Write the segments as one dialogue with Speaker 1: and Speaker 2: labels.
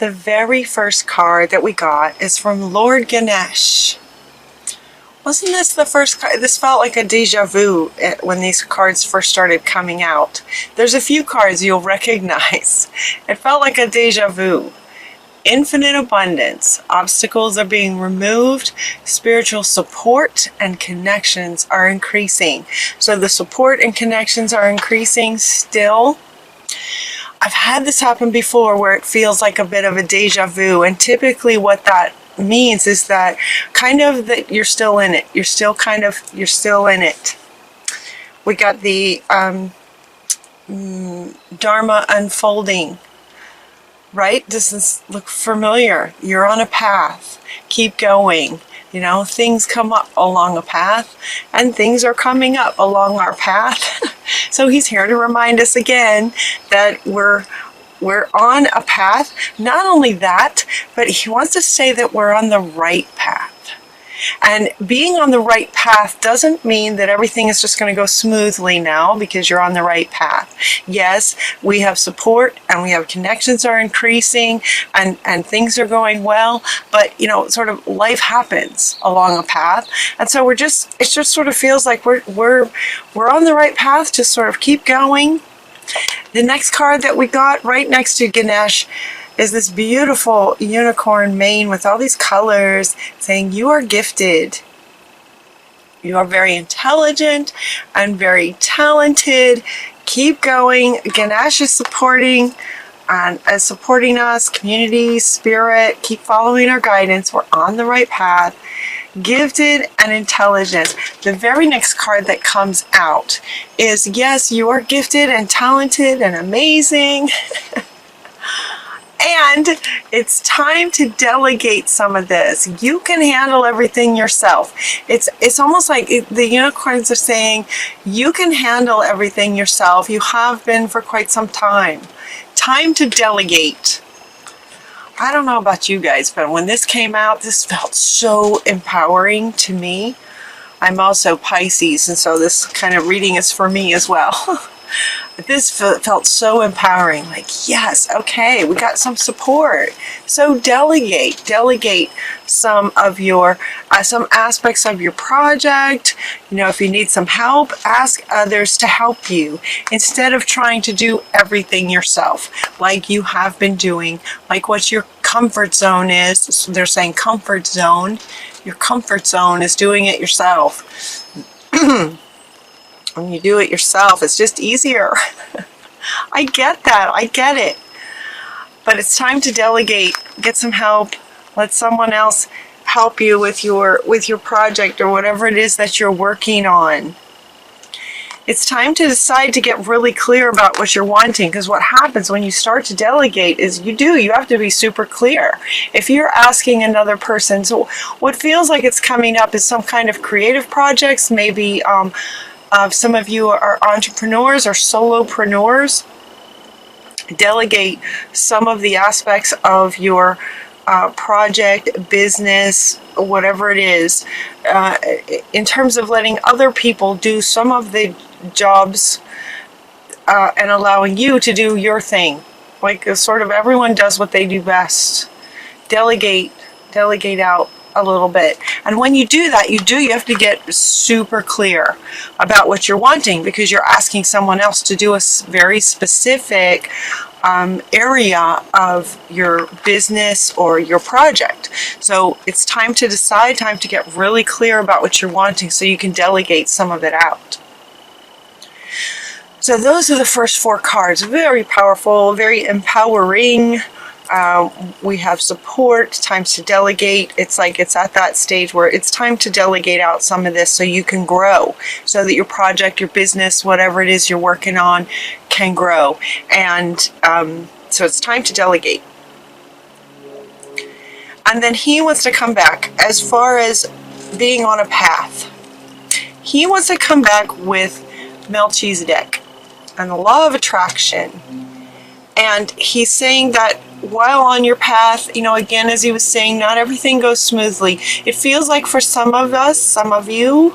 Speaker 1: The very first card that we got is from Lord Ganesh. Wasn't this the first card? This felt like a deja vu when these cards first started coming out. There's a few cards you'll recognize. It felt like a deja vu. Infinite abundance. Obstacles are being removed. Spiritual support and connections are increasing. So the support and connections are increasing still. I've had this happen before where it feels like a bit of a deja vu, and typically what that means is that kind of that you're still in it. You're still in it. We got the Dharma unfolding, right? Does this look familiar? You're on a path. Keep going. You know, things come up along a path, and things are coming up along our path. So he's here to remind us again that we're on a path. Not only that, but he wants to say that we're on the right path. And being on the right path doesn't mean that everything is just going to go smoothly now because you're on the right path. Yes, we have support and we have connections are increasing and things are going well, but you know, sort of life happens along a path. And so it just sort of feels like we're on the right path. Just sort of keep going. The next card that we got right next to Ganesh is this beautiful unicorn mane with all these colors saying you are gifted. You are very intelligent and very talented. Keep going. Ganesh is supporting us, community, spirit. Keep following our guidance. We're on the right path. Gifted and intelligent. The very next card that comes out is, yes, you are gifted and talented and amazing. And it's time to delegate some of this. You can handle everything yourself. It's almost like the unicorns are saying, you can handle everything yourself. You have been for quite some time. Time to delegate. I don't know about you guys, but when this came out, this felt so empowering to me. I'm also Pisces, and so this kind of reading is for me as well. This felt so empowering, like, yes, okay, we got some support. So delegate some of your, some aspects of your project. You know, if you need some help, ask others to help you instead of trying to do everything yourself, like you have been doing, like what your comfort zone is. So they're saying comfort zone. Your comfort zone is doing it yourself. When you do it yourself, it's just easier. I get that. I get it. But it's time to delegate. Get some help. Let someone else help you with your project or whatever it is that you're working on. It's time to decide to get really clear about what you're wanting, because what happens when you start to delegate is you have to be super clear. If you're asking another person, so what feels like it's coming up is some kind of creative projects, maybe some of you are entrepreneurs or solopreneurs. Delegate some of the aspects of your project, business, whatever it is, in terms of letting other people do some of the jobs and allowing you to do your thing. Like sort of everyone does what they do best. Delegate out a little bit. And when you do that, you have to get super clear about what you're wanting, because you're asking someone else to do a very specific area of your business or your project. So it's time to decide, time to get really clear about what you're wanting so you can delegate some of it out. So those are the first four cards. Very powerful, very empowering. We have support, times to delegate. It's like it's at that stage where it's time to delegate out some of this so you can grow, so that your project, your business, whatever it is you're working on can grow. And so it's time to delegate. And then he wants to come back as far as being on a path. He wants to come back with Melchizedek and the law of attraction. And he's saying that while on your path, you know, again, as he was saying, not everything goes smoothly. It feels like for some of us, some of you,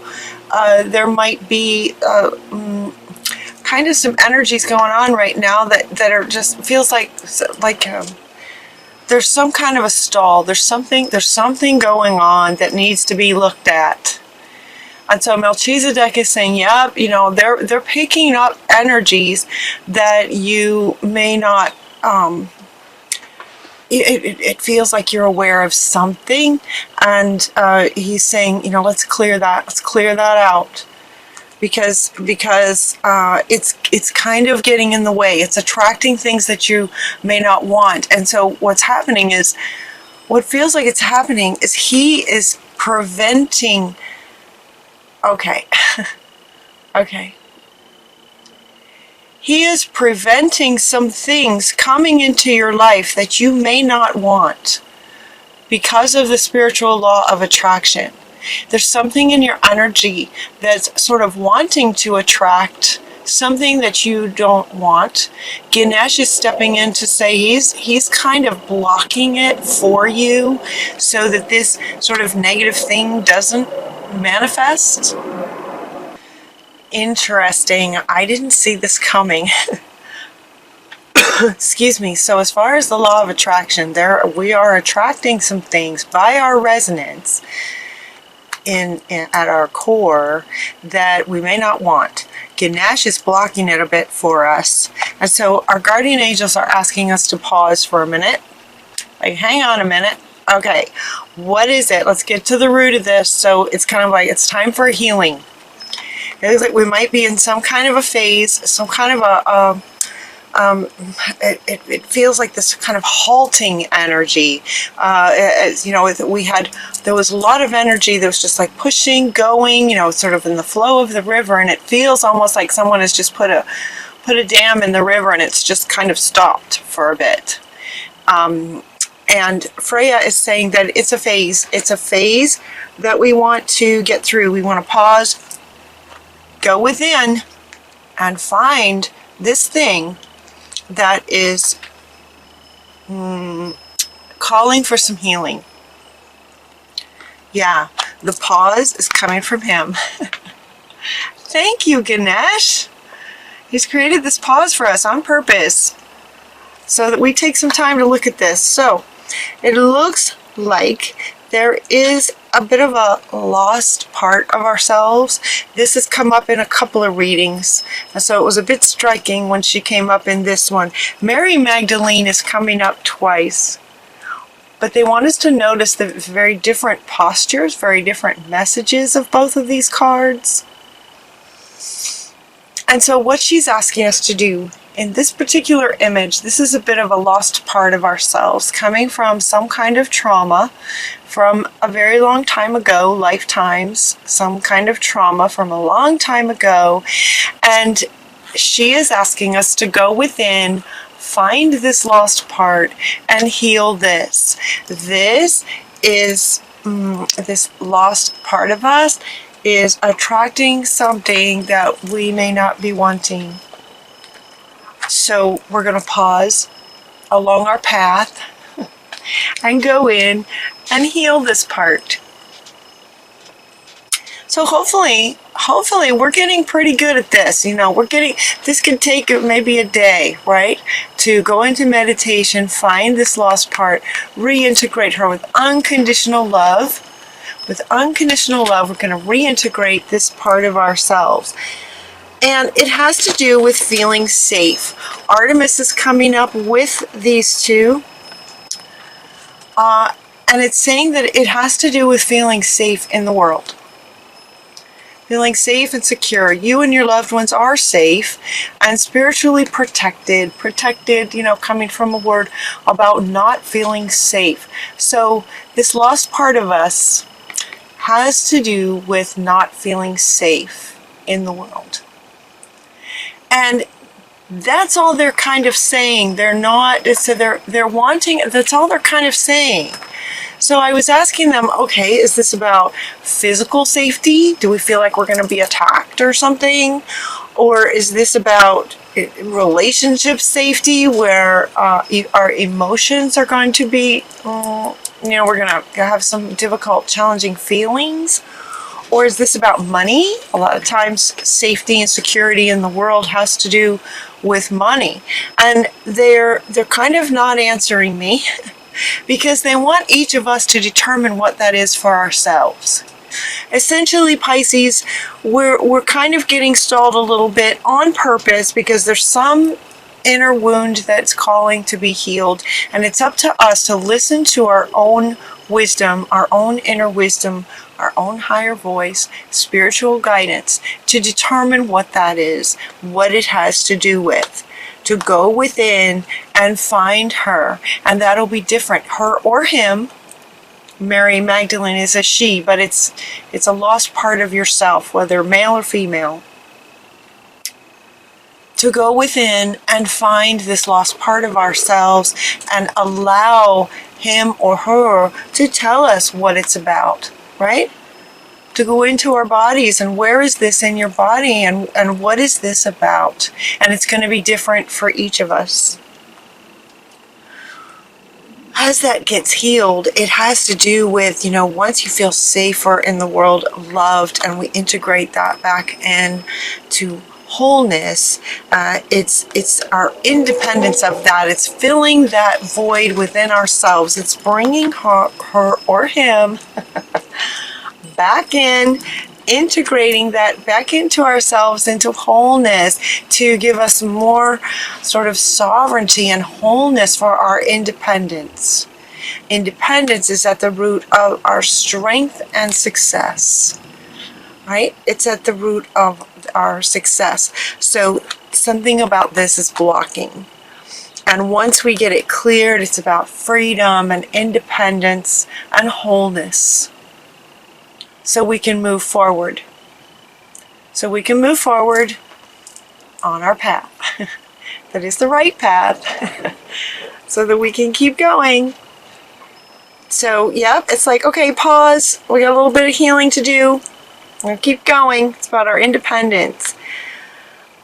Speaker 1: there might be kind of some energies going on right now that are just feels like there's some kind of a stall. There's something going on that needs to be looked at. And so Melchizedek is saying, yep, they're picking up energies that you may not, it feels like you're aware of something. And he's saying, let's clear that out. Because it's kind of getting in the way. It's attracting things that you may not want. And so what feels like it's happening is he is preventing. Okay. He is preventing some things coming into your life that you may not want because of the spiritual law of attraction. There's something in your energy that's sort of wanting to attract something that you don't want. Ganesh is stepping in to say he's kind of blocking it for you so that this sort of negative thing doesn't manifest. Interesting. I didn't see this coming. Excuse me. So as far as the law of attraction, we are attracting some things by our resonance at our core that we may not want. Ganesh is blocking it a bit for us. And so our guardian angels are asking us to pause for a minute. Like, hang on a minute. Okay, what is it? Let's get to the root of this. So it's kind of like it's time for a healing. It looks like we might be in some kind of a phase, some kind of it feels like this kind of halting energy. There was a lot of energy that was just like pushing, going, sort of in the flow of the river, and it feels almost like someone has just put a dam in the river and it's just kind of stopped for a bit. And Freya is saying that it's a phase. It's a phase that we want to get through. We want to pause, go within, and find this thing that is calling for some healing. Yeah, the pause is coming from him. Thank you, Ganesh. He's created this pause for us on purpose so that we take some time to look at this. So it looks like there is a bit of a lost part of ourselves. This has come up in a couple of readings, and so it was a bit striking when she came up in this one. Mary Magdalene is coming up twice, but they want us to notice the very different postures, very different messages of both of these cards. And so what she's asking us to do in this particular image, this is a bit of a lost part of ourselves coming from some kind of trauma from a very long time ago, lifetimes, some kind of trauma from a long time ago. And she is asking us to go within, find this lost part, and heal this. This is, this lost part of us is attracting something that we may not be wanting. So we're going to pause along our path and go in and heal this part. So hopefully we're getting pretty good at this. This could take maybe a day, right? To go into meditation, find this lost part, reintegrate her with unconditional love. With unconditional love, we're going to reintegrate this part of ourselves. And it has to do with feeling safe. Artemis is coming up with these two. And it's saying that it has to do with feeling safe in the world. Feeling safe and secure. You and your loved ones are safe and spiritually protected. Protected, coming from a word about not feeling safe. So this lost part of us has to do with not feeling safe in the world. And that's all they're kind of saying. They're not, so they're wanting, that's all they're kind of saying. So I was asking them, okay, is this about physical safety? Do we feel like we're going to be attacked or something? Or is this about relationship safety where our emotions are going to be, we're going to have some difficult, challenging feelings? Or is this about money? A lot of times safety and security in the world has to do with money. And they're kind of not answering me. because they want each of us to determine what that is for ourselves. Essentially, Pisces, we're kind of getting stalled a little bit on purpose because there's some inner wound that's calling to be healed, and it's up to us to listen to our own wisdom, our own inner wisdom, our own higher voice, spiritual guidance, to determine what that is, what it has to do with. To go within and find her, and that'll be different, her or him. Mary Magdalene is a she, but it's a lost part of yourself, whether male or female. To go within and find this lost part of ourselves and allow him or her to tell us what it's about, right? To go into our bodies and where is this in your body and what is this about? And it's going to be different for each of us. As that gets healed, it has to do with, once you feel safer in the world, loved, and we integrate that back in to wholeness, it's our independence of that. It's filling that void within ourselves. It's bringing her or him back in, integrating that back into ourselves, into wholeness, to give us more sort of sovereignty and wholeness for our independence. Independence is at the root of our strength and success, right? It's at the root of our success. So something about this is blocking. And once we get it cleared, it's about freedom and independence and wholeness. So we can move forward. So we can move forward on our path. That is the right path. So that we can keep going. So, yep, it's like, okay, pause. We got a little bit of healing to do. We're going to keep going. It's about our independence.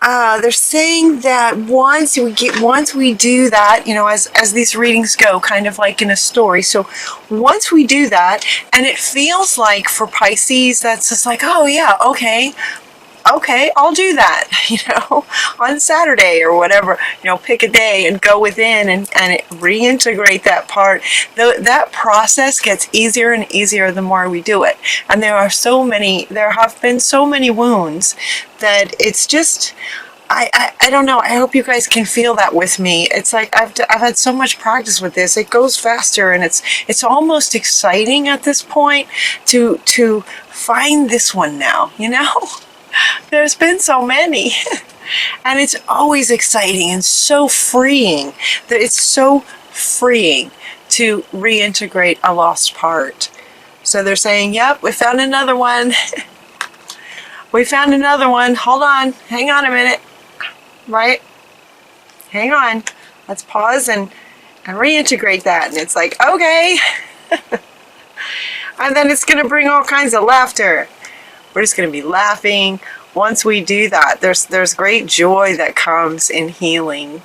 Speaker 1: They're saying that once we do that, as these readings go, kind of like in a story. So once we do that, and it feels like for Pisces, that's just like, oh yeah, okay, I'll do that, on Saturday or whatever, pick a day and go within and reintegrate that part. That process gets easier and easier the more we do it. And there have been so many wounds that it's just, I don't know. I hope you guys can feel that with me. It's like I've had so much practice with this. It goes faster, and it's almost exciting at this point to find this one now, There's been so many, and it's always exciting and so freeing. That it's so freeing to reintegrate a lost part. So they're saying, yep, we found another one. We found another one. Hold on. Hang on a minute. Right? Hang on. Let's pause and reintegrate that. And it's like, okay. And then it's going to bring all kinds of laughter. We're just going to be laughing. Once we do that, there's great joy that comes in healing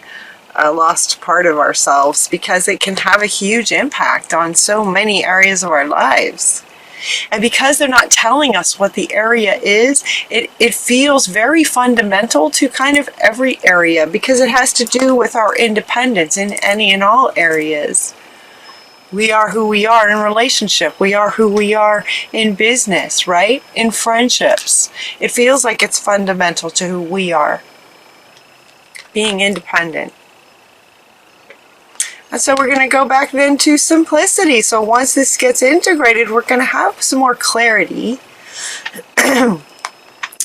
Speaker 1: a lost part of ourselves, because it can have a huge impact on so many areas of our lives. And because they're not telling us what the area is, it feels very fundamental to kind of every area, because it has to do with our independence in any and all areas. We are who we are in relationship. We are who we are in business, right? In friendships. It feels like it's fundamental to who we are. Being independent. And so we're going to go back then to simplicity. So once this gets integrated, we're going to have some more clarity.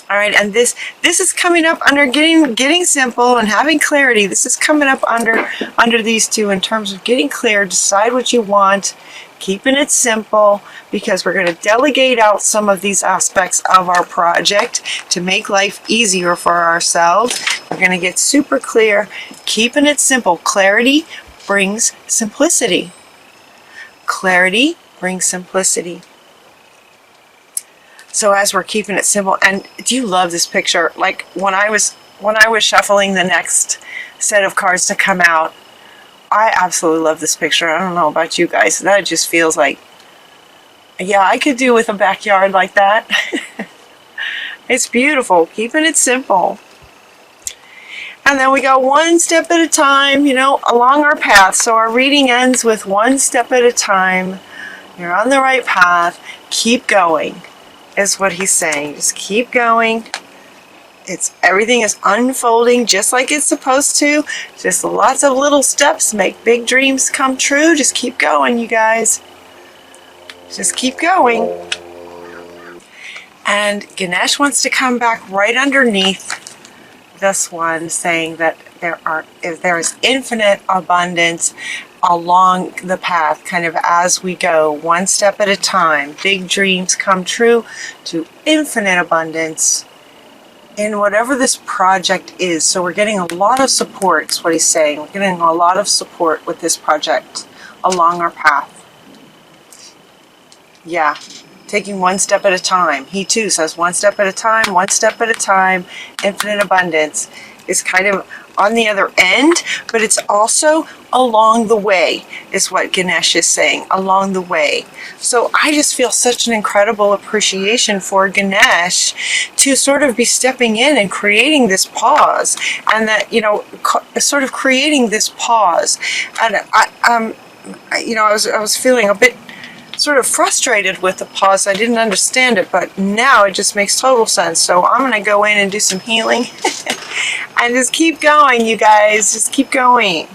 Speaker 1: All right, and this is coming up under getting simple and having clarity. This is coming up under these two in terms of getting clear, decide what you want, keeping it simple, because we're going to delegate out some of these aspects of our project to make life easier for ourselves. We're going to get super clear, keeping it simple. Clarity brings simplicity. Clarity brings simplicity. So as we're keeping it simple, and do you love this picture? Like when I was shuffling the next set of cards to come out, I absolutely love this picture. I don't know about you guys. That just feels like, yeah, I could do with a backyard like that. It's beautiful. Keeping it simple. And then we go one step at a time, you know, along our path. So our reading ends with one step at a time. You're on the right path. Keep going, is what he's saying. Just keep going. Everything is unfolding just like it's supposed to. Just lots of little steps make big dreams come true. Just keep going, you guys. Just keep going. And Ganesh wants to come back right underneath this one, saying that there is infinite abundance along the path, kind of as we go, one step at a time. Big dreams come true to infinite abundance in whatever this project is. So we're getting a lot of support, is what he's saying. We're getting a lot of support with this project along our path. Yeah, taking one step at a time. He too says one step at a time, one step at a time. Infinite abundance is kind of on the other end, but it's also along the way, is what Ganesh is saying, along the way. So I just feel such an incredible appreciation for Ganesh to sort of be stepping in and creating this pause, and that, you know, sort of creating this pause. And you know, I was feeling a bit sort of frustrated with the pause. I didn't understand it, but now it just makes total sense. So I'm going to go in and do some healing and just keep going, you guys. Just keep going.